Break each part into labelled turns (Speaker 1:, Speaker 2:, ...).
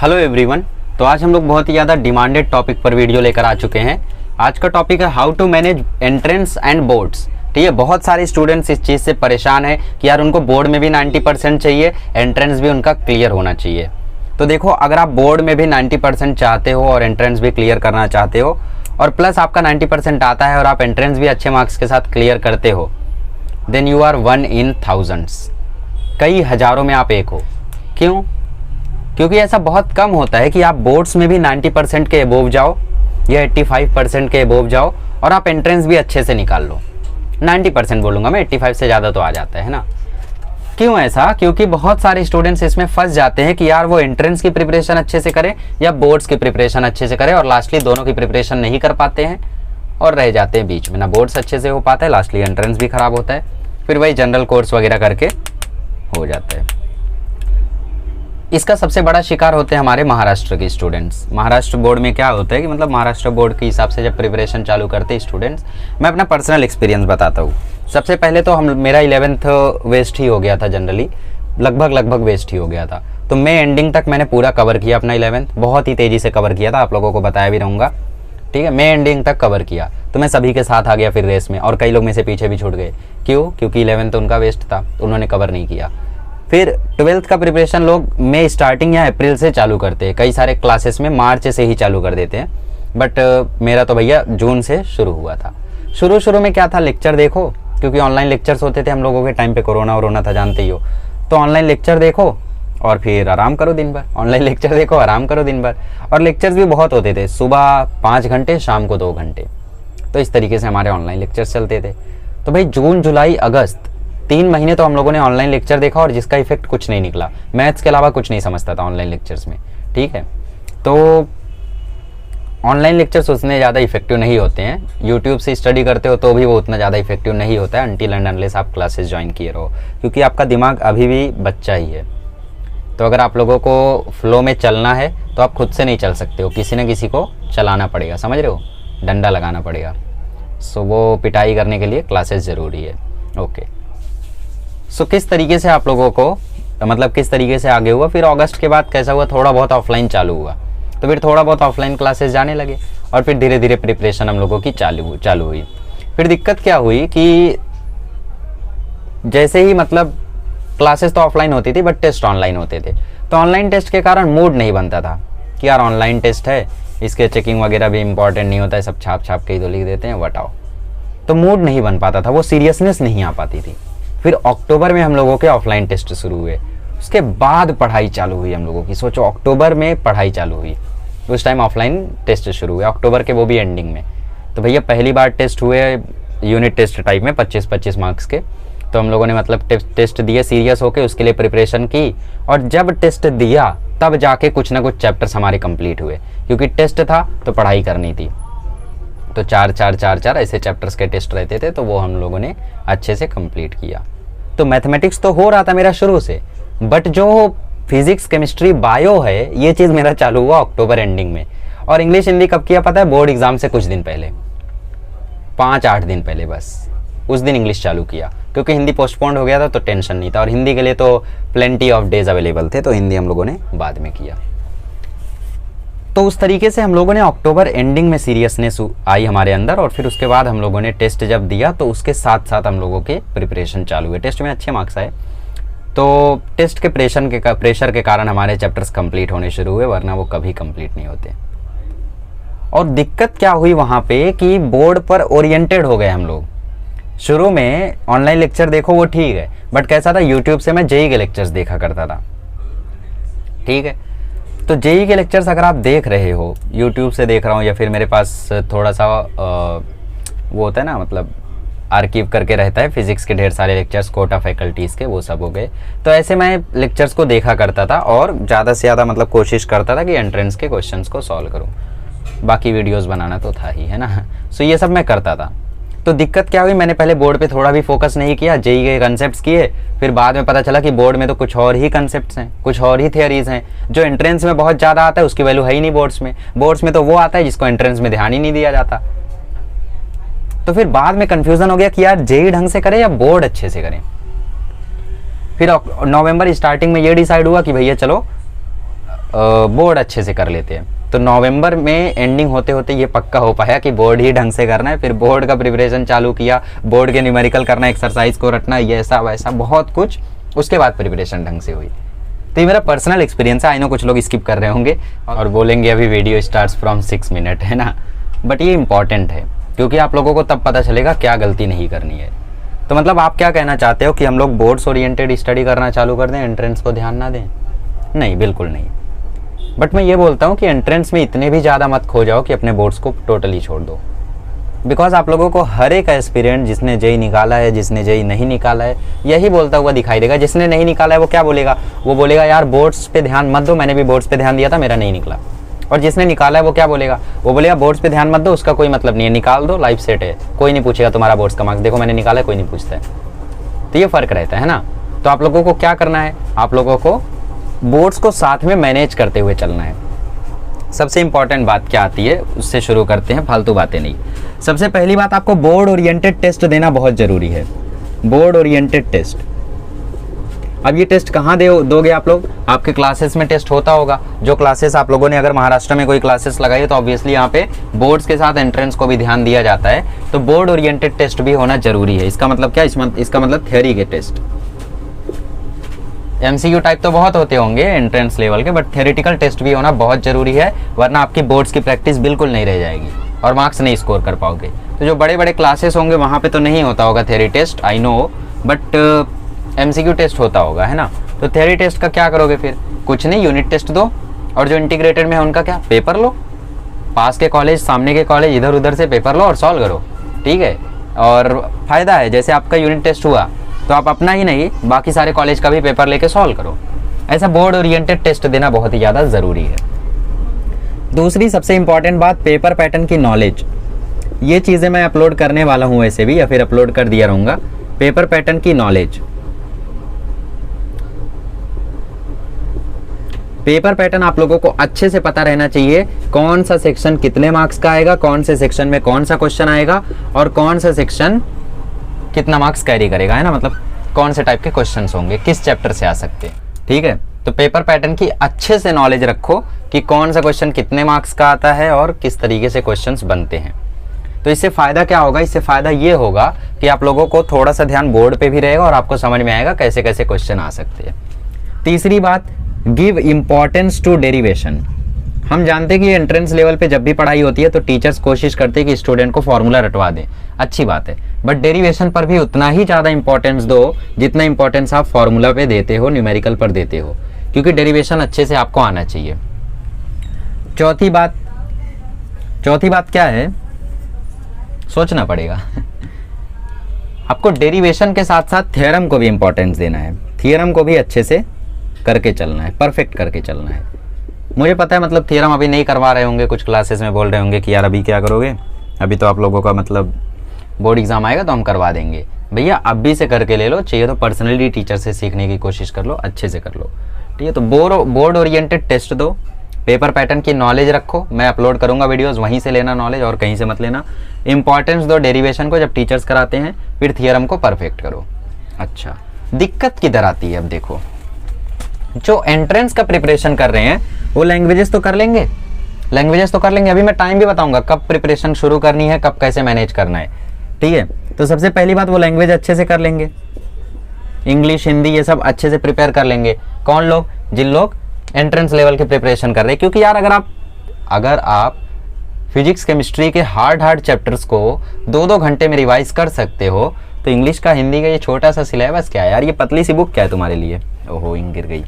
Speaker 1: Hello everyone. तो आज हम लोग बहुत ही ज़्यादा डिमांडेड टॉपिक पर वीडियो लेकर आ चुके हैं। आज का टॉपिक है how to manage entrance and boards. ठीक है, बहुत सारे स्टूडेंट्स इस चीज़ से परेशान है कि यार उनको बोर्ड में भी 90% चाहिए, एंट्रेंस भी उनका क्लियर होना चाहिए। तो देखो, अगर आप बोर्ड में भी 90% चाहते हो और एंट्रेंस भी क्लियर करना चाहते हो और प्लस आपका 90% आता है और आप एंट्रेंस भी अच्छे मार्क्स के साथ क्लियर करते हो, then you are one in thousands. कई हज़ारों में आप एक हो। क्यों? क्योंकि ऐसा बहुत कम होता है कि आप बोर्ड्स में भी 90% के अबोव जाओ या 85% के अबोव जाओ और आप एंट्रेंस भी अच्छे से निकाल लो। 90% बोलूँगा मैं, 85 से ज़्यादा तो आ जाता है ना। क्यों ऐसा? क्योंकि बहुत सारे स्टूडेंट्स इसमें फंस जाते हैं कि यार वो एंट्रेंस की प्रिपरेशन अच्छे से करें या बोर्ड्स की प्रिपरेशन अच्छे से करें और लास्टली दोनों की प्रिपरेशन नहीं कर पाते हैं और रह जाते हैं बीच में। ना बोर्ड्स अच्छे से हो पाता है, लास्टली एंट्रेंस भी ख़राब होता है, फिर वही जनरल कोर्स वगैरह करके हो जाता है। इसका सबसे बड़ा शिकार होते हैं हमारे महाराष्ट्र के स्टूडेंट्स। महाराष्ट्र बोर्ड में क्या होता है कि मतलब महाराष्ट्र बोर्ड के हिसाब से जब प्रिपरेशन चालू करते हैं स्टूडेंट्स, मैं अपना पर्सनल एक्सपीरियंस बताता हूँ। सबसे पहले तो मेरा 11th वेस्ट ही हो गया था, जनरली लगभग वेस्ट ही हो गया था। तो मैं एंडिंग तक मैंने पूरा कवर किया अपना 11th, बहुत ही तेज़ी से कवर किया था, आप लोगों को बताया भी रहूँगा। ठीक है, मैं एंडिंग तक कवर किया तो मैं सभी के साथ आ गया फिर रेस में, और कई लोग में से पीछे भी छूट गए। क्यों? क्योंकि 11th उनका वेस्ट था, उन्होंने कवर नहीं किया। फिर 12th का प्रिपरेशन लोग मई स्टार्टिंग या अप्रैल से चालू करते हैं, कई सारे क्लासेस में मार्च से ही चालू कर देते हैं, बट मेरा तो भैया जून से शुरू हुआ था। शुरू में क्या था, लेक्चर देखो, क्योंकि ऑनलाइन लेक्चर्स होते थे हम लोगों के टाइम पे, कोरोना था जानते ही हो। तो ऑनलाइन लेक्चर देखो और फिर आराम करो दिन भर, ऑनलाइन लेक्चर देखो आराम करो दिन भर। और लेक्चर्स भी बहुत होते थे, सुबह 5 घंटे, शाम को 2 घंटे। तो इस तरीके से हमारे ऑनलाइन लेक्चर्स चलते थे। तो भाई जून जुलाई अगस्त 3 महीने तो हम लोगों ने ऑनलाइन लेक्चर देखा और जिसका इफेक्ट कुछ नहीं निकला। मैथ्स के अलावा कुछ नहीं समझता था ऑनलाइन लेक्चर्स में। ठीक है, तो ऑनलाइन लेक्चर्स उतने ज़्यादा इफेक्टिव नहीं होते हैं। यूट्यूब से स्टडी करते हो तो भी वो उतना ज़्यादा इफेक्टिव नहीं होता है अनटिल एंड अनलेस आप क्लासेस ज्वाइन किए रहो, क्योंकि आपका दिमाग अभी भी बच्चा ही है। तो अगर आप लोगों को फ्लो में चलना है तो आप खुद से नहीं चल सकते हो, किसी न किसी को चलाना पड़ेगा, समझ रहे हो, डंडा लगाना पड़ेगा। सो वो पिटाई करने के लिए क्लासेस ज़रूरी है। ओके, सो किस तरीके से आप लोगों को, मतलब किस तरीके से आगे हुआ, फिर अगस्त के बाद कैसा हुआ, थोड़ा बहुत ऑफलाइन चालू हुआ, तो फिर थोड़ा बहुत ऑफलाइन क्लासेस जाने लगे और फिर धीरे धीरे प्रिपरेशन हम लोगों की चालू हुई। फिर दिक्कत क्या हुई कि जैसे ही मतलब क्लासेस तो ऑफलाइन होती थी बट टेस्ट ऑनलाइन होते थे, तो ऑनलाइन टेस्ट के कारण मूड नहीं बनता था कि यार ऑनलाइन टेस्ट है, इसके चेकिंग वगैरह भी इंपॉर्टेंट नहीं होता है, सब छाप के ही तो लिख देते हैं, बताओ। तो मूड नहीं बन पाता था, वो सीरियसनेस नहीं आ पाती थी। फिर अक्टूबर में हम लोगों के ऑफलाइन टेस्ट शुरू हुए, उसके बाद पढ़ाई चालू हुई हम लोगों की। सोचो, अक्टूबर में पढ़ाई चालू हुई, उस टाइम ऑफलाइन टेस्ट शुरू हुए अक्टूबर के, वो भी एंडिंग में। तो भैया पहली बार टेस्ट हुए यूनिट टेस्ट टाइप में 25-25 मार्क्स के। तो हम लोगों ने मतलब टेस्ट दिए सीरियस होके, उसके लिए प्रिपरेशन की, और जब टेस्ट दिया तब जाके कुछ ना कुछ चैप्टर्स हमारे कंप्लीट हुए, क्योंकि टेस्ट था तो पढ़ाई करनी थी। तो 4 ऐसे चैप्टर्स के टेस्ट रहते थे, तो वो हम लोगों ने अच्छे से कंप्लीट किया। तो मैथमेटिक्स तो हो रहा था मेरा शुरू से, बट जो फिजिक्स केमिस्ट्री बायो है, ये चीज़ मेरा चालू हुआ अक्टूबर एंडिंग में। और इंग्लिश हिंदी कब किया पता है? बोर्ड एग्जाम से कुछ दिन पहले, 5-8 दिन पहले बस, उस दिन इंग्लिश चालू किया, क्योंकि हिंदी पोस्टपोन्ड हो गया था तो टेंशन नहीं था, और हिंदी के लिए तो प्लेंटी ऑफ डेज अवेलेबल थे, तो हिंदी हम लोगों ने बाद में किया। तो उस तरीके से हम लोगों ने अक्टूबर एंडिंग में सीरियसनेस आई हमारे अंदर, और फिर उसके बाद हम लोगों ने टेस्ट जब दिया तो उसके साथ साथ हम लोगों के प्रिपरेशन चालू हुए। टेस्ट में अच्छे मार्क्स आए, तो टेस्ट के प्रेशर के कारण हमारे चैप्टर्स कंप्लीट होने शुरू हुए, वरना वो कभी कंप्लीट नहीं होते। और दिक्कत क्या हुई वहाँ पे कि बोर्ड पर ओरिएंटेड हो गए हम लोग। शुरू में ऑनलाइन लेक्चर देखो वो ठीक है, बट कैसा था, यूट्यूब से मैं जेईई के लेक्चर्स देखा करता था। ठीक है, तो जेईई के लेक्चर्स अगर आप देख रहे हो, यूट्यूब से देख रहा हूँ या फिर मेरे पास थोड़ा सा वो होता है ना, मतलब आर्कीव करके रहता है फिजिक्स के ढेर सारे लेक्चर्स, कोटा फैकल्टीज़ के, वो सब हो गए। तो ऐसे मैं लेक्चर्स को देखा करता था और ज़्यादा से ज़्यादा मतलब कोशिश करता था कि एंट्रेंस के क्वेश्चंस को सॉल्व करूँ। बाकी वीडियोस बनाना तो था ही, है ना। सो ये सब मैं करता था। तो दिक्कत क्या हुई, मैंने पहले बोर्ड पे थोड़ा भी फोकस नहीं किया, जेईई के कंसेप्ट्स किए, फिर बाद में पता चला कि बोर्ड में तो कुछ और ही कंसेप्ट्स हैं, कुछ और ही थियरीज हैं। जो एंट्रेंस में बहुत ज़्यादा आता है उसकी वैल्यू है ही नहीं बोर्ड्स में। बोर्ड्स में तो वो आता है जिसको एंट्रेंस में ध्यान ही नहीं दिया जाता। तो फिर बाद में कंफ्यूजन हो गया कि यार जेईई ढंग से करें या बोर्ड अच्छे से करें। फिर नवंबर स्टार्टिंग में ये डिसाइड हुआ कि भैया चलो बोर्ड अच्छे से कर लेते हैं। तो नवंबर में एंडिंग होते होते ये पक्का हो पाया कि बोर्ड ही ढंग से करना है। फिर बोर्ड का प्रिपरेशन चालू किया, बोर्ड के न्यूमेरिकल करना, एक्सरसाइज को रटना, ये ऐसा वैसा बहुत कुछ, उसके बाद प्रिपरेशन ढंग से हुई। तो ये मेरा पर्सनल एक्सपीरियंस है। आई नो कुछ लोग स्किप कर रहे होंगे और बोलेंगे अभी वीडियो स्टार्ट्स फ्रॉम 6 मिनट, है ना, बट ये इंपॉर्टेंट है क्योंकि आप लोगों को तब पता चलेगा क्या गलती नहीं करनी है। तो मतलब आप क्या कहना चाहते हो कि हम लोग बोर्ड्स ओरिएंटेड स्टडी करना चालू कर दें, एंट्रेंस को ध्यान ना दें? नहीं, बिल्कुल नहीं। बट मैं ये बोलता हूँ कि एंट्रेंस में इतने भी ज़्यादा मत खो जाओ कि अपने बोर्ड्स को टोटली छोड़ दो। बिकॉज आप लोगों को हर एक एस्पिरेंट जिसने जेई निकाला है, जिसने जेई नहीं निकाला है, यही बोलता हुआ दिखाई देगा। जिसने नहीं निकाला है वो क्या बोलेगा? वो बोलेगा यार बोर्ड्स पे ध्यान मत दो, मैंने भी बोर्ड्स पे ध्यान दिया था, मेरा नहीं निकला। और जिसने निकाला है वो क्या बोलेगा? वो बोलेगा बोर्ड्स पे ध्यान मत दो, उसका कोई मतलब नहीं है, निकाल दो, लाइफ सेट है, कोई नहीं पूछेगा तुम्हारा बोर्ड्स का मार्क्स, देखो मैंने निकाला है, कोई नहीं पूछता है। तो ये फ़र्क रहता है ना। तो आप लोगों को क्या करना है? आप लोगों को बोर्ड्स को साथ में मैनेज करते हुए चलना है। सबसे इंपॉर्टेंट बात क्या आती है उससे शुरू करते हैं, फालतू बातें नहीं। सबसे पहली बात, आपको बोर्ड ओरिएंटेड टेस्ट देना बहुत ज़रूरी है। Board oriented test. अब ये टेस्ट कहाँ दोगे आप लोग? आपके क्लासेस में टेस्ट होता होगा। जो क्लासेस आप लोगों ने अगर महाराष्ट्र में कोई क्लासेस लगाई है तो ऑब्वियसली यहाँ पे बोर्ड्स के साथ एंट्रेंस को भी ध्यान दिया जाता है। तो बोर्ड ओरिएंटेड टेस्ट भी होना जरूरी है। इसका मतलब क्या? इसका मतलब थ्योरी के टेस्ट। एमसीक्यू टाइप तो बहुत होते होंगे एंट्रेंस लेवल के, बट थ्योरेटिकल टेस्ट भी होना बहुत ज़रूरी है, वरना आपकी बोर्ड्स की प्रैक्टिस बिल्कुल नहीं रह जाएगी और मार्क्स नहीं स्कोर कर पाओगे। तो जो बड़े बड़े क्लासेस होंगे वहाँ पे तो नहीं होता होगा theory test, I know, but MCQ test होता होगा, है ना। तो थ्योरी टेस्ट का क्या करोगे फिर? कुछ नहीं, यूनिट टेस्ट दो, और जो इंटीग्रेटेड में है उनका क्या? पेपर लो। पास के कॉलेज, सामने के कॉलेज, इधर उधर से पेपर लो और सॉल्व करो, ठीक है। और फ़ायदा है, जैसे आपका यूनिट टेस्ट हुआ तो आप अपना ही नहीं बाकी सारे कॉलेज का भी पेपर लेके सॉल्व करो। ऐसा बोर्ड ओरिएंटेड टेस्ट देना बहुत ही ज़्यादा ज़रूरी है। दूसरी सबसे इंपॉर्टेंट बात, पेपर पैटर्न की नॉलेज। ये चीज़ें मैं अपलोड करने वाला हूँ वैसे भी, या फिर अपलोड कर दिया रहूँगा। पेपर पैटर्न की नॉलेज, पेपर पैटर्न आप लोगों को अच्छे से पता रहना चाहिए। कौन सा सेक्शन कितने मार्क्स का आएगा, कौन से सेक्शन में कौन सा क्वेश्चन आएगा, और कौन सा सेक्शन कितना मार्क्स कैरी करेगा, है ना। मतलब कौन से टाइप के क्वेश्चंस होंगे, किस चैप्टर से आ सकते हैं, ठीक है। तो पेपर पैटर्न की अच्छे से नॉलेज रखो कि कौन सा क्वेश्चन कितने मार्क्स का आता है और किस तरीके से क्वेश्चंस बनते हैं। तो इससे फ़ायदा क्या होगा? इससे फ़ायदा ये होगा कि आप लोगों को थोड़ा सा ध्यान बोर्ड पे भी रहेगा और आपको समझ में आएगा कैसे कैसे क्वेश्चन आ सकते हैं। तीसरी बात, गिव इम्पॉर्टेंस टू डेरिवेशन। हम जानते हैं कि एंट्रेंस लेवल पे जब भी पढ़ाई होती है तो टीचर्स कोशिश करते हैं कि स्टूडेंट को फॉर्मूला रटवा दें, अच्छी बात है, बट डेरिवेशन पर भी उतना ही ज़्यादा इंपॉर्टेंस दो जितना इंपॉर्टेंस आप फॉर्मूला पे देते हो, न्यूमेरिकल पर देते हो, क्योंकि डेरिवेशन अच्छे से आपको आना चाहिए। चौथी बात क्या है? सोचना पड़ेगा आपको। डेरिवेशन के साथ साथ थ्योरम को भी इंपॉर्टेंस देना है, थ्योरम को भी अच्छे से करके चलना है, परफेक्ट करके चलना है। मुझे पता है मतलब थ्योरम अभी नहीं करवा रहे होंगे, कुछ क्लासेस में बोल रहे होंगे कि यार अभी क्या करोगे, अभी तो आप लोगों का मतलब बोर्ड एग्जाम आएगा तो हम करवा देंगे। भैया अभी से करके ले लो, चाहिए तो पर्सनली टीचर से सीखने की कोशिश कर लो, अच्छे से कर लो, ठीक है। तो बोर्ड ओरिएंटेड टेस्ट दो, पेपर पैटर्न की नॉलेज रखो, मैं अपलोड करूंगा वीडियोस, वहीं से लेना नॉलेज और कहीं से मत लेना। इंपॉर्टेंस दो डेरिवेशन को जब टीचर्स कराते हैं, फिर थ्योरम को परफेक्ट करो। अच्छा, दिक्कत किधर आती है? अब देखो, जो एंट्रेंस का प्रिपरेशन कर रहे हैं वो लैंग्वेजेस तो कर लेंगे, अभी मैं टाइम भी बताऊंगा कब प्रिपरेशन शुरू करनी है, कब कैसे मैनेज करना है, ठीक है। तो सबसे पहली बात, वो लैंग्वेज अच्छे से कर लेंगे, इंग्लिश, हिंदी, ये सब अच्छे से प्रिपेयर कर लेंगे। कौन लोग? जिन लोग एंट्रेंस लेवल के प्रिपरेशन कर रहे हैं। क्योंकि यार अगर आप फिजिक्स केमिस्ट्री के हार्ड चैप्टर्स को 2-2 घंटे में रिवाइज कर सकते हो, तो इंग्लिश का, हिंदी का ये छोटा सा सिलेबस क्या है यार, ये पतली सी बुक क्या है तुम्हारे लिए? ओहो, इंग गिर गई,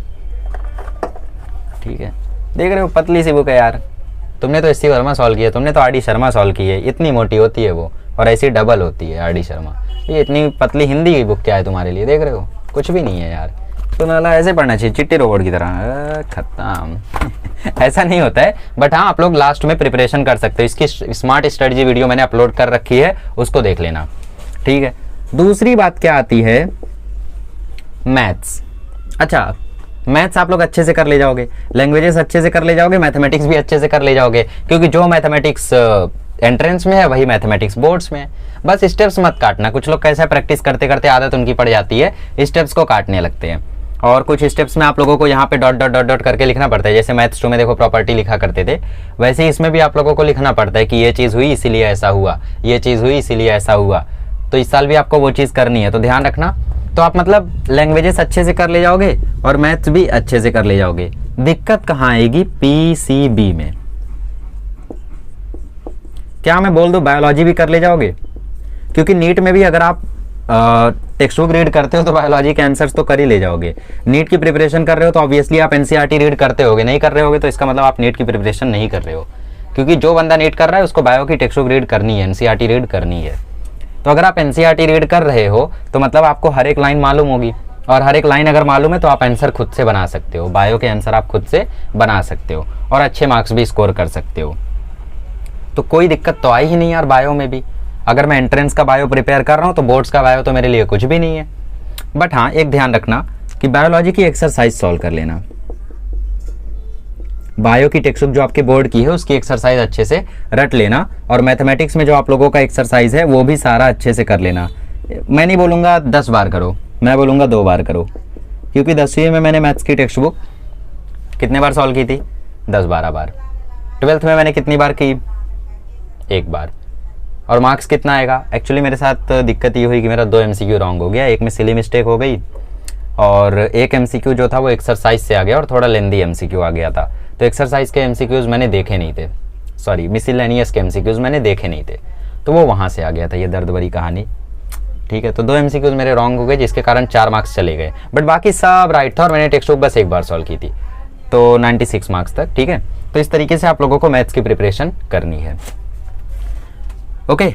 Speaker 1: ठीक है, देख रहे हो, पतली सी बुक है यार। तुमने तो एस.सी. वर्मा सॉल्व किया, तुमने तो आर.डी. शर्मा सॉल्व की है, इतनी मोटी होती है वो, और ऐसी डबल होती है आर.डी. शर्मा। ये इतनी पतली हिंदी की बुक क्या है तुम्हारे लिए? देख रहे हो, कुछ भी नहीं है यार। तो नाला ऐसे पढ़ना चाहिए, चिट्टी रोबोट की तरह, खत्म ऐसा नहीं होता है। बट हाँ, आप लोग लास्ट में प्रिपरेशन कर सकते हो। इसकी स्मार्ट स्ट्रेटजी वीडियो मैंने अपलोड कर रखी है, उसको देख लेना, ठीक है। दूसरी बात क्या आती है? मैथ्स। अच्छा, मैथ्स आप लोग अच्छे से कर ले जाओगे, लैंग्वेजेस अच्छे से कर ले जाओगे, मैथमेटिक्स भी अच्छे से कर ले जाओगे, क्योंकि जो मैथमेटिक्स एंट्रेंस में है वही मैथमेटिक्स बोर्ड्स में है। बस स्टेप्स मत काटना। कुछ लोग कैसा प्रैक्टिस करते करते आदत उनकी पड़ जाती है, स्टेप्स को काटने लगते हैं। और कुछ स्टेप्स में आप लोगों को यहाँ पे डॉट डॉट डॉट डॉट करके लिखना पड़ता है। जैसे मैथ्स 2 में देखो प्रॉपर्टी लिखा करते थे, वैसे ही इसमें भी आप लोगों को लिखना पड़ता है कि ये चीज़ हुई इसीलिए ऐसा हुआ, ये चीज़ हुई इसीलिए ऐसा हुआ। तो इस साल भी आपको वो चीज़ करनी है, तो ध्यान रखना। तो आप मतलब लैंग्वेजेस अच्छे से कर ले जाओगे और मैथ्स भी अच्छे से कर ले जाओगे। दिक्कत कहाँ आएगी? पीसीबी में। क्या मैं बोल दूं बायोलॉजी भी कर ले जाओगे? क्योंकि नीट में भी अगर आप टेक्स्ट बुक रीड करते हो तो बायोलॉजी के आंसर्स तो कर ही ले जाओगे। नीट की प्रिपरेशन कर रहे हो तो ऑब्वियसली आप एनसीईआरटी रीड करते होगे, नहीं कर रहे होगे तो इसका मतलब आप नीट की प्रिपरेशन नहीं कर रहे हो। क्योंकि जो बंदा नीट कर रहा है उसको बायो की टेक्स्ट बुक रीड करनी है, एनसीईआरटी रीड करनी है। तो अगर आप एनसीईआरटी रीड कर रहे हो तो मतलब आपको हर एक लाइन मालूम होगी, और हर एक लाइन अगर मालूम है तो आप आंसर खुद से बना सकते हो। बायो के आंसर आप खुद से बना सकते हो और अच्छे मार्क्स भी स्कोर कर सकते हो। तो कोई दिक्कत तो आई ही नहीं यार बायो में भी। अगर मैं एंट्रेंस का बायो प्रिपेयर कर रहा हूँ तो बोर्ड्स का बायो तो मेरे लिए कुछ भी नहीं है। बट हाँ, एक ध्यान रखना कि बायोलॉजी की एक्सरसाइज सॉल्व कर लेना। बायो की टेक्स्ट बुक जो आपके बोर्ड की है उसकी एक्सरसाइज अच्छे से रट लेना, और मैथमेटिक्स में जो आप लोगों का एक्सरसाइज है वो भी सारा अच्छे से कर लेना। मैं नहीं बोलूँगा 10 बार करो, मैं बोलूँगा 2 बार करो, क्योंकि 10वीं में मैंने मैथ्स की टेक्स्ट बुक कितने बार सॉल्व की थी? 10-12 बार। 12th में मैंने कितनी बार की? 1 बार। और मार्क्स कितना आएगा? एक्चुअली मेरे साथ दिक्कत ये हुई कि मेरा 2 MCQ रॉन्ग हो गया, एक में सिली मिस्टेक हो गई और एक MCQ जो था वो एक्सरसाइज से आ गया और थोड़ा लेंदी MCQ आ गया था। तो एक्सरसाइज के MCQs मैंने देखे नहीं थे, सॉरी मिसलेनियस के MCQs मैंने देखे नहीं थे, तो वो वहाँ से आ गया था। ये दर्द भरी कहानी, ठीक है। तो 2 MCQs मेरे रॉन्ग हो गए जिसके कारण 4 मार्क्स चले गए, बट बाकी सब राइट था और मैंने टेक्स्ट बुक बस 1 बार सॉल्व की थी, तो 96 मार्क्स तक, ठीक है। तो इस तरीके से आप लोगों को मैथ्स की प्रिपरेशन करनी है। ओके,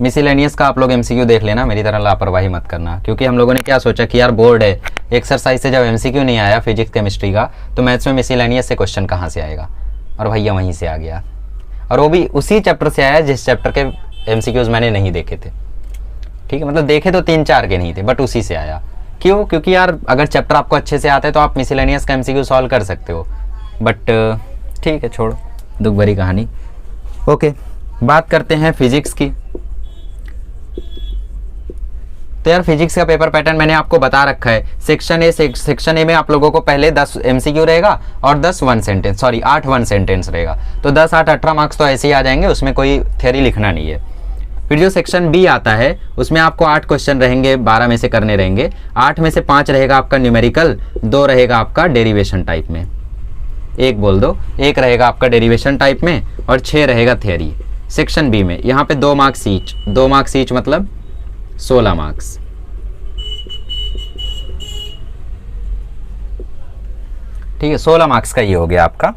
Speaker 1: मिसलेनियस का आप लोग MCQ देख लेना, मेरी तरह लापरवाही मत करना, क्योंकि हम लोगों ने क्या सोचा कि यार बोर्ड है, एक्सरसाइज से जब MCQ नहीं आया फिजिक्स केमिस्ट्री का तो मैथ्स में मिसलेनियस से क्वेश्चन कहाँ से आएगा? और भैया वहीं से आ गया, और वो भी उसी चैप्टर से आया जिस चैप्टर के MCQs मैंने नहीं देखे थे, ठीक है। मतलब देखे तो 3-4 के नहीं थे, बट उसी से आया। क्यों? क्योंकि यार अगर चैप्टर आपको अच्छे से आता है तो आप मिसलेनियस का MCQ सॉल्व कर सकते हो, बट ठीक है, छोड़ो, दुख भरी कहानी। ओके, बात करते हैं फिजिक्स की। तो यार फिजिक्स का पेपर पैटर्न मैंने आपको बता रखा है। सेक्शन ए में आप लोगों को पहले 10 MCQ रहेगा और 10 1 सेंटेंस, सॉरी 8 1 सेंटेंस रहेगा। तो 10 8 18 मार्क्स तो ऐसे ही आ जाएंगे, उसमें कोई थ्योरी लिखना नहीं है। फिर जो सेक्शन बी आता है उसमें आपको 8 क्वेश्चन रहेंगे, 12 में से करने रहेंगे। 8 में से 5 रहेगा आपका न्यूमेरिकल, 2 रहेगा आपका डेरिवेशन टाइप में, 1 बोल दो, 1 रहेगा आपका डेरिवेशन टाइप में और 6 रहेगा थ्योरी। सेक्शन बी में यहाँ पे 2 मार्क्स ईच, 2 मार्क्स ईच मतलब 16 मार्क्स। ठीक है, 16 मार्क्स का ये हो गया आपका।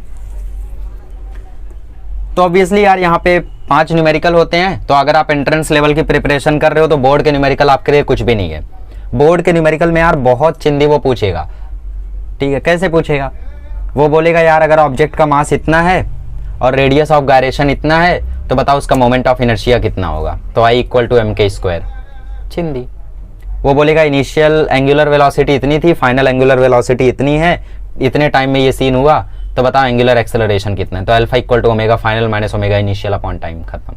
Speaker 1: तो ऑब्वियसली यार यहाँ पे 5 न्यूमेरिकल होते हैं, तो अगर आप एंट्रेंस लेवल की प्रिपरेशन कर रहे हो तो बोर्ड के न्यूमेरिकल आपके लिए कुछ भी नहीं है। बोर्ड के न्यूमेरिकल में यार बहुत चिंदी वो पूछेगा, ठीक है। कैसे पूछेगा? वो बोलेगा यार अगर ऑब्जेक्ट का मास इतना है और रेडियस ऑफ गायरेशन इतना है तो बताओ उसका मोमेंट ऑफ इनर्शिया कितना होगा? तो I = mk²। चिंदी। वो बोलेगा इनिशियल एंगुलर वेलोसिटी इतनी थी, फाइनल एंगुलर वेलोसिटी इतनी है, इतने टाइम में ये सीन हुआ, तो बताओ एंगुलर एक्सेलरेशन कितना है? तो alpha = omega final minus omega initial upon time, खत्म।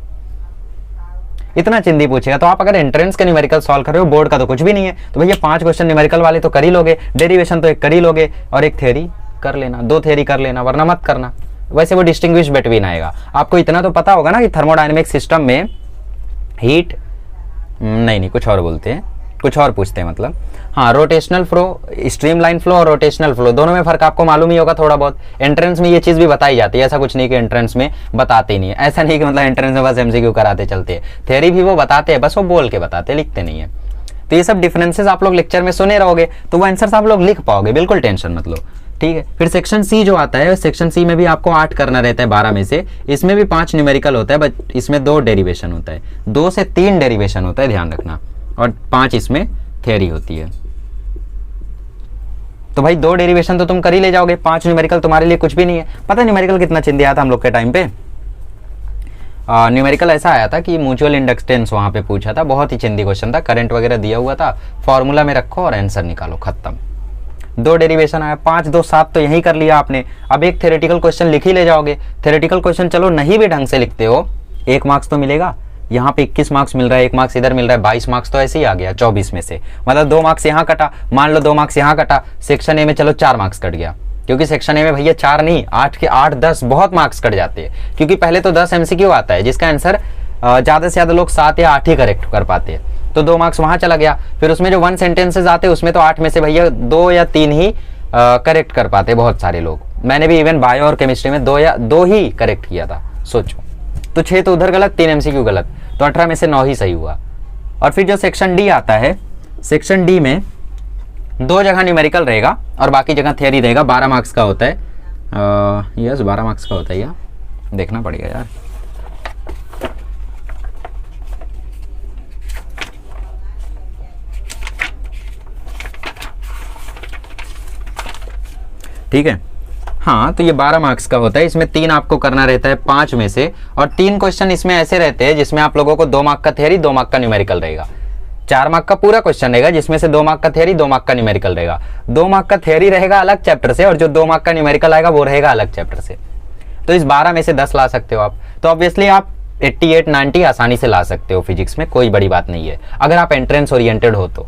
Speaker 1: इतना चिंदी पूछेगा। तो आप अगर एंट्रेंस के न्यूमेरिकल सॉल्व कर रहे हो, बोर्ड का तो कुछ भी नहीं है, तो भैया 5 क्वेश्चन न्यूमेरिकल वाले तो कर ही लोगे, डेरिवेशन तो 1 कर ही लोगे और 1 थ्योरी कर लेना, 2 थ्योरी कर लेना, वरना मत करना। वैसे वो डिस्टिंग्विश बिटवीन आएगा। आपको इतना तो पता होगा ना कि थर्मोडायनेमिक सिस्टम में हीट नहीं कुछ और बोलते हैं, कुछ और पूछते हैं मतलब। हाँ, रोटेशनल फ्लो, स्ट्रीमलाइन फ्लो और रोटेशनल फ्लो, दोनों में फर्क आपको मालूम ही होगा थोड़ा बहुत। एंट्रेंस में ये चीज़ भी बताई जाती है, ऐसा कुछ नहीं कि एंट्रेंस में बताते ही नहीं है। ऐसा नहीं कि मतलब एंट्रेंस में बस MCQ कराते चलते हैं, थ्योरी भी वो बताते हैं, बस वो बोल के बताते, लिखते नहीं है। तो ये सब डिफरेंसेस आप लोग लेक्चर में सुने रहोगे तो वो आंसर्स आप लोग लिख पाओगे, बिल्कुल टेंशन मत लो, ठीक है। फिर सेक्शन सी जो आता है, सेक्शन सी में भी आपको 8 करना रहता है 12 में से। इसमें भी 5 न्यूमेरिकल होता है, बट इसमें 2 डेरिवेशन होता है, 2 से 3 डेरिवेशन होता है, ध्यान रखना, और 5 इसमें थ्योरी होती है। तो भाई 2 डेरिवेशन तो तुम कर ही ले जाओगे, 5 न्यूमेरिकल तुम्हारे लिए कुछ भी नहीं है। पता है न्यूमेरिकल कितना चिंदी आया था हम लोग के टाइम पे? न्यूमेरिकल ऐसा आया था कि म्यूचुअल इंडक्टेंस वहां पे पूछा था, बहुत ही चिंदी क्वेश्चन था, करंट वगैरह दिया हुआ था, फॉर्मूला में रखो और आंसर निकालो, खत्म। 2 डेरिवेशन आया, 5 2 7 तो यही कर लिया आपने। अब एक थ्योरेटिकल क्वेश्चन लिख ही ले जाओगे। थ्योरेटिकल क्वेश्चन चलो नहीं भी ढंग से लिखते हो, 1 मार्क्स तो मिलेगा, यहाँ पे 21 मार्क्स मिल रहा है, 1 मार्क्स इधर मिल रहा है, 22 मार्क्स तो ऐसे ही आ गया 24 में से। मतलब 2 मार्क्स यहाँ कटा, मान लो 2 मार्क्स यहाँ कटा, सेक्शन ए में चलो 4 मार्क्स कट गया, क्योंकि सेक्शन ए में भैया 4 नहीं 8 के 8 10 बहुत मार्क्स कट जाते हैं, क्योंकि पहले तो 10 MCQ आता है जिसका आंसर ज़्यादा से ज़्यादा लोग 7 या 8 ही करेक्ट कर पाते हैं, तो 2 मार्क्स वहाँ चला गया। फिर उसमें जो 1 सेंटेंसेज आते हैं उसमें तो 8 में से भैया 2 या 3 ही करेक्ट कर पाते बहुत सारे लोग। मैंने भी इवन बायो और केमिस्ट्री में 2 ही करेक्ट किया था, सोचो। तो 6 तो उधर गलत, 3 MCQ गलत, तो 18 में से 9 ही सही हुआ। और फिर जो सेक्शन डी आता है, सेक्शन डी में 2 जगह न्यूमेरिकल रहेगा और बाकी जगह थियरी रहेगा। 12 मार्क्स का होता है, यस 12 मार्क्स का होता है, यार देखना पड़ेगा यार। ठीक है, हाँ तो ये 12 मार्क्स का होता है। इसमें 3 आपको करना रहता है 5 में से, और 3 क्वेश्चन इसमें ऐसे रहते हैं जिसमें आप लोगों को 2 मार्क का थियरी, 2 मार्क का न्यूमेरिकल रहेगा। 4 मार्क का पूरा क्वेश्चन रहेगा जिसमें से 2 मार्क का थियरी, 2 मार्क का न्यूमेरिकल रहेगा। 2 मार्क का थियरी रहेगा अलग चैप्टर से, और जो 2 मार्क का न्यूमेरिकल आएगा वो रहेगा अलग चैप्टर से। तो इस 12 में से 10 ला सकते हो आप, तो ऑब्वियसली आप 88 90 आसानी से ला सकते हो फिजिक्स में, कोई बड़ी बात नहीं है अगर आप एंट्रेंस ओरिएंटेड हो तो।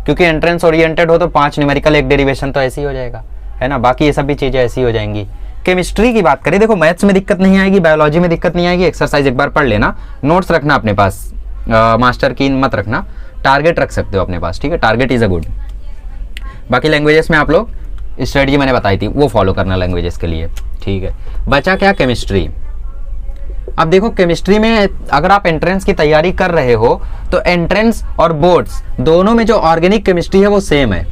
Speaker 1: क्योंकि एंट्रेंस ओरिएंटेड हो तो 5 न्यूमेरिकल 1 डेरिवेशन तो ऐसे ही हो जाएगा, है ना। बाकी ये सब भी चीज़ें ऐसी हो जाएंगी। केमिस्ट्री की बात करें, देखो मैथ्स में दिक्कत नहीं आएगी, बायोलॉजी में दिक्कत नहीं आएगी। एक्सरसाइज एक बार पढ़ लेना, नोट्स रखना अपने पास, मास्टर की मत रखना, टारगेट रख सकते हो अपने पास, ठीक है। Target is a good. बाकी लैंग्वेजेस में आप लोग स्ट्रेटजी मैंने बताई थी वो फॉलो करना लैंग्वेजेस के लिए, ठीक है। बचा क्या, केमिस्ट्री। अब देखो केमिस्ट्री में अगर आप एंट्रेंस की तैयारी कर रहे हो तो एंट्रेंस और बोर्ड्स दोनों में जो ऑर्गेनिक केमिस्ट्री है वो सेम है।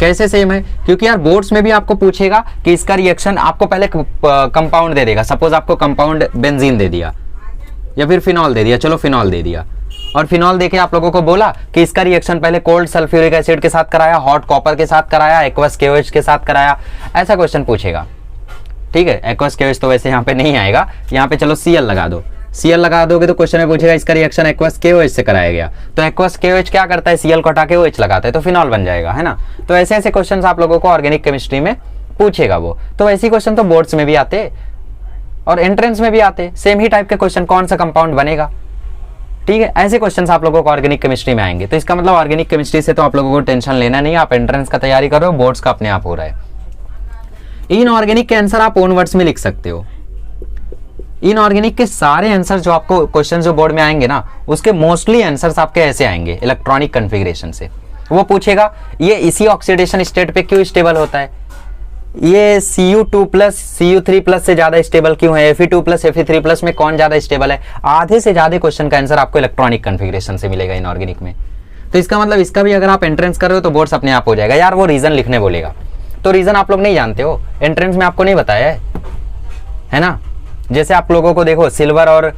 Speaker 1: कैसे सेम है, क्योंकि यार बोर्ड्स में भी आपको पूछेगा कि इसका रिएक्शन, आपको पहले कंपाउंड दे देगा। सपोज आपको कंपाउंड बेंजीन दे दिया या फिर फिनॉल दे दिया, चलो फिनॉल दे दिया, और फिनॉल देके आप लोगों को बोला कि इसका रिएक्शन पहले कोल्ड सल्फ्यूरिक एसिड के साथ कराया, हॉट कॉपर के साथ कराया, एक्वस KOH के साथ कराया, ऐसा क्वेश्चन पूछेगा, ठीक है। एक्वस KOH तो वैसे यहाँ पे नहीं आएगा, यहाँ पे चलो Cl लगा दो, Cl लगा दोगे तो क्वेश्चन में पूछेगा इसका रिएक्शन एक्वस KOH से कराया गया, तो एक्वस KOH क्या करता है, Cl को हटा के OH लगाता है तो फिनॉल बन जाएगा, है ना। तो ऐसे ऐसे क्वेश्चन आप लोगों को ऑर्गेनिक केमिस्ट्री में पूछेगा वो। तो ऐसे क्वेश्चन तो बोर्ड्स में भी आते और एंट्रेंस में भी आते, सेम ही टाइप के क्वेश्चन, कौन सा कंपाउंड बनेगा, ठीक है। ऐसे क्वेश्चंस आप लोगों को ऑर्गेनिक केमिस्ट्री में आएंगे। तो इसका मतलब ऑर्गेनिक केमिस्ट्री से तो आप लोगों को टेंशन लेना नहीं, आप एंट्रेंस का तैयारी कर रहे हो, बोर्ड्स का अपने आप हो रहा है। इनऑर्गेनिक के आंसर आप ओन वर्ड्स में लिख सकते हो। इनऑर्गेनिक के सारे आंसर जो आपको क्वेश्चन जो बोर्ड में आएंगे ना, उसके मोस्टली आंसर्स आपके ऐसे आएंगे इलेक्ट्रॉनिक कन्फिग्रेशन से। वो पूछेगा ये इसी ऑक्सीडेशन स्टेट पे क्यों स्टेबल होता है, ये Cu2+ Cu3+ से ज्यादा स्टेबल क्यों है, Fe2+ Fe3+ में कौन ज्यादा स्टेबल है। आधे से ज्यादा क्वेश्चन का आंसर आपको इलेक्ट्रॉनिक कन्फिग्रेशन से मिलेगा इनऑर्गेनिक में। तो इसका मतलब इसका भी अगर आप एंट्रेंस कर रहे हो तो बोर्ड्स अपने आप हो जाएगा। यार वो रीजन लिखने बोलेगा, तो रीजन आप लोग नहीं जानते हो, एंट्रेंस में आपको नहीं बताया है ना। जैसे आप लोगों को देखो सिल्वर और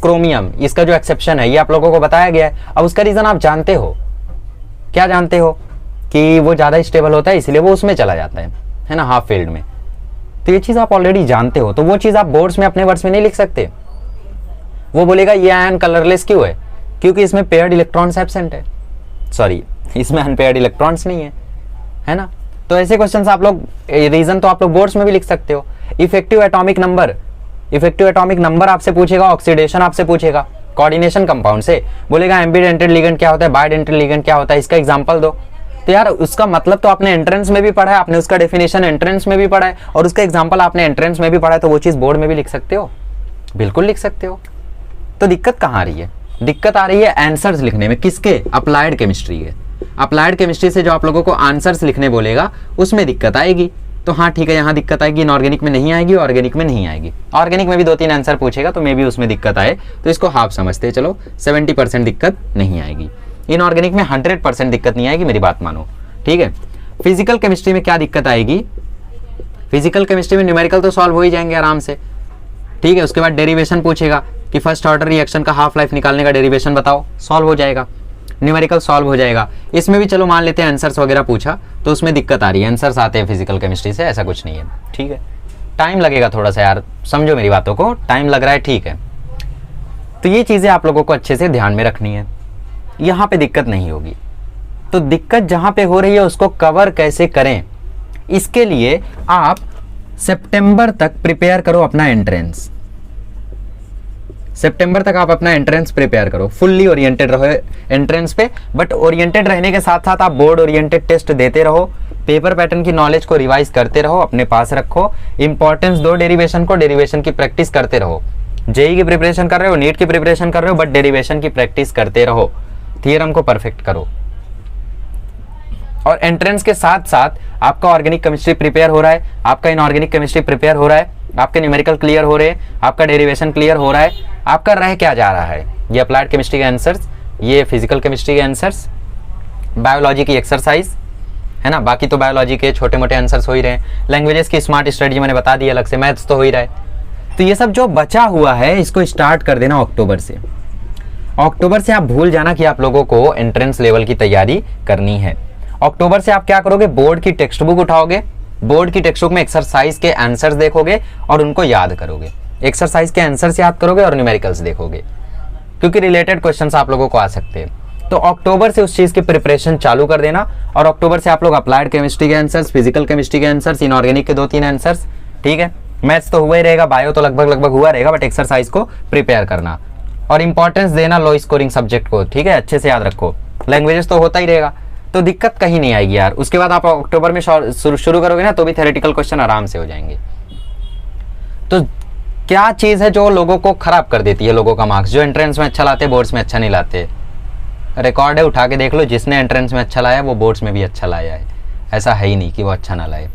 Speaker 1: क्रोमियम, इसका जो एक्सेप्शन है ये आप लोगों को बताया गया है। अब उसका रीजन आप जानते हो, क्या जानते हो कि वो ज़्यादा स्टेबल होता है इसलिए वो उसमें चला जाता है ना, हाफ फील्ड में। तो ये चीज़ आप ऑलरेडी जानते हो, तो वो चीज़ आप बोर्ड्स में अपने वर्ड्स में नहीं लिख सकते। वो बोलेगा ये आयन कलरलेस क्यों है, क्योंकि इसमें पेयर्ड इलेक्ट्रॉन्स एब्सेंट है, सॉरी इसमें अनपेयर्ड इलेक्ट्रॉन्स नहीं है ना। तो ऐसे क्वेश्चन आप लोग, रीजन तो आप लोग बोर्ड्स में भी लिख सकते हो। इफेक्टिव एटॉमिक नंबर आपसे पूछेगा, ऑक्सीडेशन आपसे पूछेगा, कोऑर्डिनेशन कंपाउंड से बोलेगा एम्बीडेंटेड लिगेंड क्या होता है, बायडेंटेड लिगेंड क्या होता है, इसका एग्जांपल दो। तो यार उसका मतलब तो आपने एंट्रेंस में भी पढ़ा है, आपने उसका डेफिनेशन एंट्रेंस में भी पढ़ा है, और उसका एग्जांपल आपने एंट्रेंस में भी पढ़ा है, तो वो चीज बोर्ड में भी लिख सकते हो, बिल्कुल लिख सकते हो। तो दिक्कत कहाँ आ रही है, दिक्कत आ रही है आंसर्स लिखने में। किसके, अप्लाइड केमिस्ट्री के। अप्लाइड केमिस्ट्री से जो आप लोगों को आंसर्स लिखने बोलेगा उसमें दिक्कत आएगी। तो हाँ ठीक है, यहाँ दिक्कत आएगी, इनऑर्गेनिक में नहीं आएगी, ऑर्गेनिक में नहीं आएगी। ऑर्गेनिक में भी 2-3 आंसर पूछेगा तो मे भी उसमें दिक्कत आए, तो इसको हाफ समझते हैं, चलो 70% दिक्कत नहीं आएगी। इनऑर्गेनिक में 100% दिक्कत नहीं आएगी, मेरी बात मानो, ठीक है। फिजिकल केमिस्ट्री में क्या दिक्कत आएगी, फिजिकल केमिस्ट्री में न्यूमेरिकल तो सॉल्व हो ही जाएंगे आराम से, ठीक है। उसके बाद डेरिवेशन पूछेगा कि फर्स्ट ऑर्डर रिएक्शन का हाफ लाइफ निकालने का डेरिवेशन बताओ, सॉल्व हो जाएगा, न्यूमेरिकल सॉल्व हो जाएगा। इसमें भी चलो मान लेते हैं आंसर्स वगैरह पूछा तो उसमें दिक्कत आ रही है, आंसर्स आते हैं फिजिकल केमिस्ट्री से, ऐसा कुछ नहीं है, ठीक है। टाइम लगेगा थोड़ा सा यार, समझो मेरी बातों को, टाइम लग रहा है, ठीक है। तो ये चीज़ें आप लोगों को अच्छे से ध्यान में रखनी है, यहाँ पे दिक्कत नहीं होगी। तो दिक्कत जहाँ पे हो रही है उसको कवर कैसे करें, इसके लिए आप सितंबर तक प्रिपेयर करो अपना एंट्रेंस। सितंबर तक आप अपना एंट्रेंस प्रिपेयर करो, फुल्ली ओरिएंटेड रहो एंट्रेंस पे, बट ओरिएंटेड रहने के साथ साथ आप बोर्ड ओरिएंटेड टेस्ट देते रहो, पेपर पैटर्न की नॉलेज को रिवाइज करते रहो, अपने पास रखो, इंपॉर्टेंस दो डेरिवेशन को, डेरिवेशन की प्रैक्टिस करते रहो। जेई की प्रिपरेशन कर रहे हो, नीट की प्रिपरेशन कर रहे हो, बट डेरिवेशन की प्रैक्टिस करते रहो, थियरम को परफेक्ट करो। और एंट्रेंस के साथ साथ आपका ऑर्गेनिक केमिस्ट्री प्रिपेयर हो रहा है, आपका इनऑर्गेनिक केमिस्ट्री प्रिपेयर हो रहा है, आपके न्यूमेरिकल क्लियर हो रहे हैं, आपका डेरिवेशन क्लियर हो रहा है, आपका रह क्या जा रहा है, ये अप्लाइड केमिस्ट्री के आंसर्स, ये फिजिकल केमिस्ट्री के आंसर्स, बायोलॉजी की एक्सरसाइज है ना, बाकी तो बायोलॉजी के छोटे मोटे आंसर्स हो ही रहे हैं, लैंग्वेजेस की स्मार्ट स्टडी मैंने बता दी अलग से, मैथ्स तो हो ही रहा है। तो ये सब जो बचा हुआ है इसको स्टार्ट कर देना अक्टूबर से। अक्टूबर से आप भूल जाना कि आप लोगों को एंट्रेंस लेवल की तैयारी करनी है। अक्टूबर से आप क्या करोगे, बोर्ड की टेक्स्ट बुक उठाओगे, बोर्ड की टेक्स्ट बुक में एक्सरसाइज के आंसर्स देखोगे और उनको याद करोगे, एक्सरसाइज के आंसर्स याद करोगे और न्यूमेरिकल्स देखोगे, क्योंकि रिलेटेड क्वेश्चंस आप लोगों को आ सकते हैं। तो अक्टूबर से उस चीज की प्रिपरेशन चालू कर देना, और अक्टूबर से आप लोग अप्लाइड केमिस्ट्री के आंसर्स, फिजिकल केमिस्ट्री के आंसर्स, इनऑर्गेनिक के 2-3 आंसर्स, ठीक है, मैथ्स तो हुआ ही रहेगा, बायो तो लगभग हुआ रहेगा, बट एक्सरसाइज को प्रिपेयर करना और इंपॉर्टेंस देना लो स्कोरिंग सब्जेक्ट को, ठीक है, अच्छे से याद रखो। लैंग्वेजेस तो होता ही रहेगा, तो दिक्कत कहीं नहीं आएगी यार। उसके बाद आप अक्टूबर में शुरू करोगे ना तो भी थ्योरेटिकल क्वेश्चन आराम से हो जाएंगे। तो क्या चीज है जो लोगों को खराब कर देती है, लोगों का मार्क्स, जो एंट्रेंस में अच्छा लाते बोर्ड्स में अच्छा नहीं लाते? रिकॉर्ड है, उठा के देख लो, जिसने एंट्रेंस में अच्छा लाया वो बोर्ड्स में भी अच्छा लाया है, ऐसा है ही नहीं कि वो अच्छा ना लाए,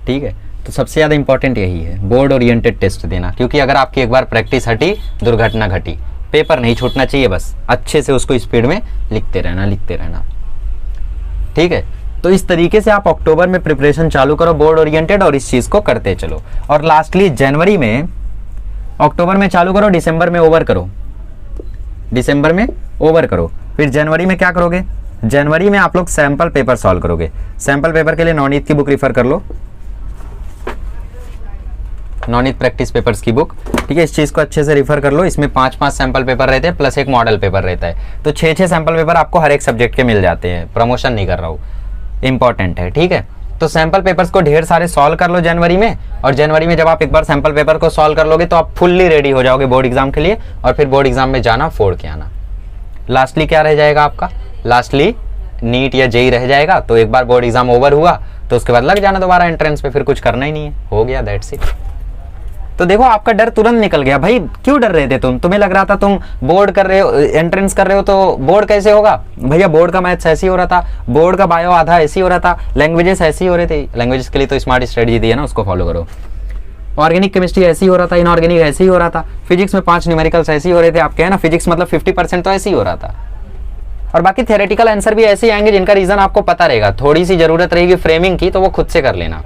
Speaker 1: ठीक है। तो सबसे ज़्यादा इंपॉर्टेंट यही है, बोर्ड ओरिएंटेड टेस्ट देना, क्योंकि अगर आपकी एक बार प्रैक्टिस हटी, दुर्घटना घटी, पेपर नहीं छूटना चाहिए, बस अच्छे से उसको स्पीड में लिखते रहना, ठीक है। तो इस तरीके से आप अक्टूबर में प्रिपरेशन चालू करो बोर्ड ओरिएंटेड, और इस चीज़ को करते चलो। और लास्टली जनवरी में, अक्टूबर में चालू करो, दिसंबर में ओवर करो, फिर जनवरी में क्या करोगे, जनवरी में आप लोग सैंपल पेपर सॉल्व करोगे। सैंपल पेपर के लिए नवनीत की बुक रिफर कर लो, नवनीत प्रैक्टिस पेपर्स की बुक, ठीक है, इस चीज़ को अच्छे से रिफर कर लो। इसमें 5-5 सैंपल पेपर रहते हैं प्लस एक मॉडल पेपर रहता है, तो 6-6 सैंपल पेपर आपको हर एक सब्जेक्ट के मिल जाते हैं। प्रमोशन नहीं कर रहा हूँ, इंपॉर्टेंट है, ठीक है। तो सैंपल पेपर्स को ढेर सारे सॉल्व कर लो जनवरी में, और जनवरी में जब आप एक बार सैंपल पेपर को सॉल्व कर लोगे तो आप फुल्ली रेडी हो जाओगे बोर्ड एग्जाम के लिए, और फिर बोर्ड एग्जाम में जाना फोड़ के आना। लास्टली क्या रह जाएगा आपका, लास्टली नीट या जेई रह जाएगा। तो एक बार बोर्ड एग्जाम ओवर हुआ तो उसके बाद लग जाना दोबारा एंट्रेंस पे, फिर कुछ करना ही नहीं है, हो गया, दैट्स इट। तो देखो आपका डर तुरंत निकल गया। भाई क्यों डर रहे थे तुम्हें लग रहा था तुम बोर्ड कर रहे हो, एंट्रेंस कर रहे हो, तो बोर्ड कैसे होगा? भैया बोर्ड का मैथ्स ऐसे ही हो रहा था, बोर्ड का बायो आधा ऐसे ही हो रहा था, लैंग्वेजेस ऐसे ही हो रहे थे। लैंग्वेजेस के लिए तो स्मार्ट स्ट्रेटजी दी है ना, उसको फॉलो करो। ऑर्गेनिक केमिस्ट्री ऐसे ही हो रहा था, इनऑर्गेनिक ऐसे ही हो रहा था, फिजिक्स में 5 न्यूमेरिकल्स ऐसे ही हो रहे थे आपके, है ना, फिजिक्स मतलब 50% तो ऐसे ही हो रहा था। और बाकी थ्योरेटिकल आंसर भी ऐसे ही आएंगे जिनका रीजन आपको पता रहेगा। थोड़ी सी जरूरत रहेगी फ्रेमिंग की, तो वो खुद से कर लेना,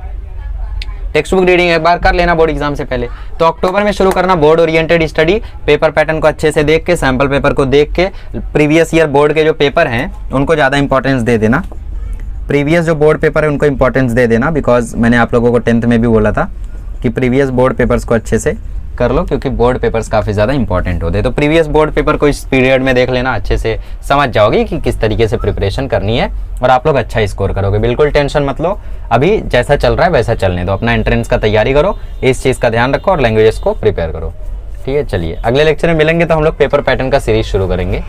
Speaker 1: टेक्स्ट बुक रीडिंग एक बार कर लेना बोर्ड एग्जाम से पहले। तो अक्टूबर में शुरू करना board oriented study, paper pattern को अच्छे से देख के, सैंपल पेपर को देख के, प्रीवियस ईयर बोर्ड के जो पेपर हैं उनको ज़्यादा इंपॉर्टेंस दे देना, प्रीवियस जो बोर्ड पेपर है उनको इंपॉर्टेंस दे देना, बिकॉज मैंने आप लोगों को 10th में भी बोला था कि प्रीवियस बोर्ड पेपर्स को अच्छे से कर लो, क्योंकि बोर्ड पेपर्स काफ़ी ज़्यादा इंपॉर्टेंट होते हैं। तो प्रीवियस बोर्ड पेपर को इस पीरियड में देख लेना, अच्छे से समझ जाओगे कि किस तरीके से प्रिपरेशन करनी है, और आप लोग अच्छा स्कोर करोगे। बिल्कुल टेंशन मत लो, अभी जैसा चल रहा है वैसा चलने दो, अपना एंट्रेंस का तैयारी करो, इस चीज़ का ध्यान रखो और लैंग्वेजेस को प्रिपेयर करो, ठीक है। चलिए अगले लेक्चर में मिलेंगे तो हम लोग पेपर पैटर्न का सीरीज शुरू करेंगे।